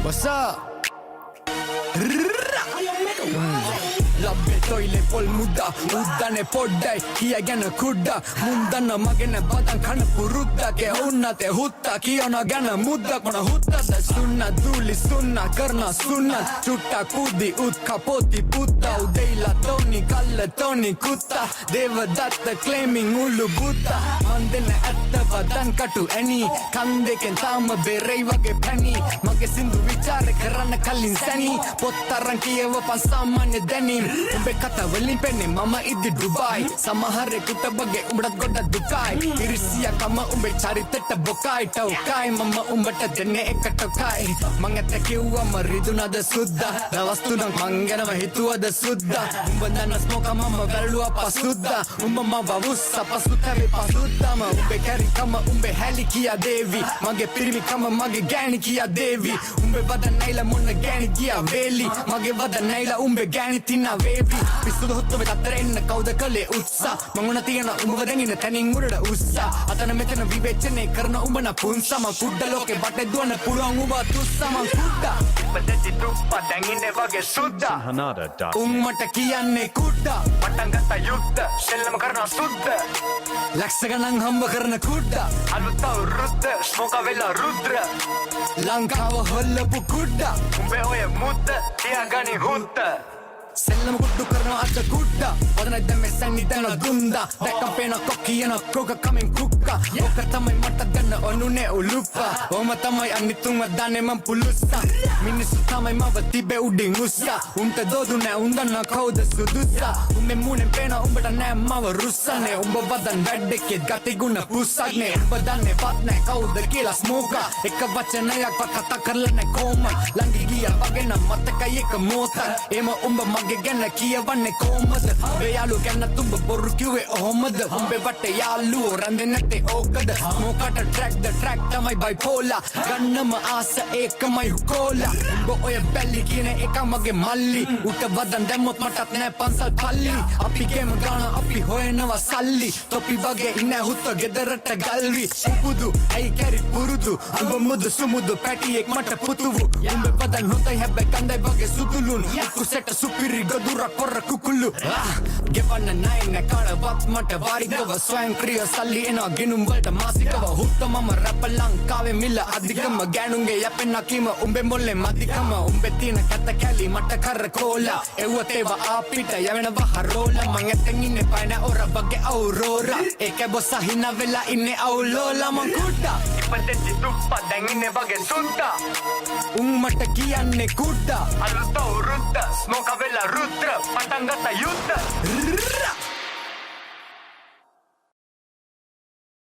What's up? ලබ්බේ තොයිලේ පොල් මුද්දා උද්දනේ පොඩ්ඩයි කියගෙන කුඩ්ඩා මුන්දන්න මගෙන බදන් කන පුරුද්දගේ උන්නතේ හුත්තා කියන ගැන මුද්දක් මොන හුත්තද සුන්න දූලි සුන්න කරන සුන්න චුට්ටා කුදි උත් කපෝති පුත්තා උදේලා තෝනි කල්ල තෝනි කුත්තා දේවදත්ත ක්ලේමින් උළු බුත්තා මන්දෙන ඇත්ත වදන් කටු ඇනි කන් දෙකෙන් තාම බෙරයි වගේ පැණි මගේ සින්දු විචාර කරන්න කලින් සැනි පොත්තරන් කියවපන් සාමාන්‍ය දැනීම් උඹේ කතාවලින් පෙන්නේ මම ඉදි ඩුබායි සමහරෙකුට බගේ උඹට ගොඩ දුකයි ඉරිසියා කම උඹේ චරිතෙට බොකයි ටෝකයි මම උඹට දෙන්නේ එක ටෝකයි මං ඇත්ත කිව්වම රිදුනද සුද්දා දවස් තුනක් මං ගැනම හිතුවද සුද්දා උඹ දන්න ස්මෝක මම වැළුවා පසුද්දා උඹ මව වුස්සා පසුතැවි පසුද්දාම උඹේ කැරිකම උඹේ හැලි කියා දේවි මගේ පිරිමිකම මගේ ගෑණි කියා දේවි උඹේ වද නැයිලා මොන ගෑණි කියා වේලි මගේ වද නැයිලා උඹේ ගෑණි තිනා වේවි පිස්සුද හොත්තම තත්තර එන්න කවුද කලේ උත්සා මං උන තියන උඹව දැනින තනින් උඩට උස්සා අතන මෙතන විවේචනය කරන උඹන පුන්සා මං කුඩ ලෝකේ බටේ දුවන පුළුවන් උඹ තුස්සා මං කුඩා ඉපදෙති තුප්පා දැන් ඉන්නේ වගේ සුද්දා උම්මට කියන්නේ කුඩා පටන් ගත්ත යුද්ධ සෙල්ලම කරන සුද්ද ලක්ෂ ගණන් හම්බ කරන කුඩා අලුත් අවුරුද්ද ස්මෝක වෙලා රුද්‍ර ලංකාව හොල්ලපු කුඩා උඹේ ඔය මුද්ද තියාගනි හුත්ත සෙල්ලම කුඩු කරනවා අද කුඩ්ඩා වදන දැම්මේ සැනි දැන දුන්දා දැක්කම් පේන කොක්කියන කෝක කමින් කුක්කා ඕක තමයි මට ගන්න ඔනුනේ උලුප්පා ඕම තමයි අනිතුන්ව දන්නේ මං පුලුස්සා මිනිස්සු තමයි මව තිබේ උඩින් උස්සා උන්ට දෝදු නෑ උන් දන්නා කවුද සුදුස්සා උඹේ මූණෙන් පේන උඹට නෑ මව රුස්සනේ උඹ වදන් වැඩකේ ගතිගුණ පුස්සක්නේ උඹ දන්නේ වත් නෑ කවුද කියලා ස්මෝකා එක වචනයක් කතා කරලා නෑ කොහොම ළඟ ගියා වගේ නම් මතකයි එක මොහොතක් එම උඹ මගේ ගැන කියවන්නේ කොහොමද උඹේ යාළුවෝ ගැන තුඹ බොරු කිව්වේ ඔහොමද උඹේ වටේ යාළුවෝ රැඳෙන්නේ නැත්තේ ඕකද මොකට ට්‍රැක් තමයි බයිපෝලා ගන්නම ආස ඒකමයි හුකෝලා උඹ ඔය බැලි කියන එක මගේ මල්ලි උට වදන් දැම්මොත් මටත් නෑ පන්සල් පල්ලි අපි ගේම ගාන අපි හොයනවා සල්ලි තොපි වගේ ඉන්නේ හුත්ත ගෙදරට ගල්වි පුදු ඇයි කැරි පුරුදු උඹ මුදු සුමුදු පැටියෙක් මට පුතුවු උඹ වදන් හොතයි හැබැයි කන්දයි වගේ සුදුලුන් කුසෙට සුපිරි Gadura korra kukulu Gevanna naine kalavat mata varigava swayankriya salli ena ginum walta maasikava hutta mama rappa lankave milla adhikama gänunge yapenna kima umbe molle madikama umbe tina katta kali mata karra kola ewa teva apita yavena vaharola man etten inne paina ora wage aurora eke bossa hina vela inne aulola man kudda ipadetti tuppa dan inne wage sutta ummata kiyanne kudda aluta urutta smoka vela Rudra, Patangata Yuddha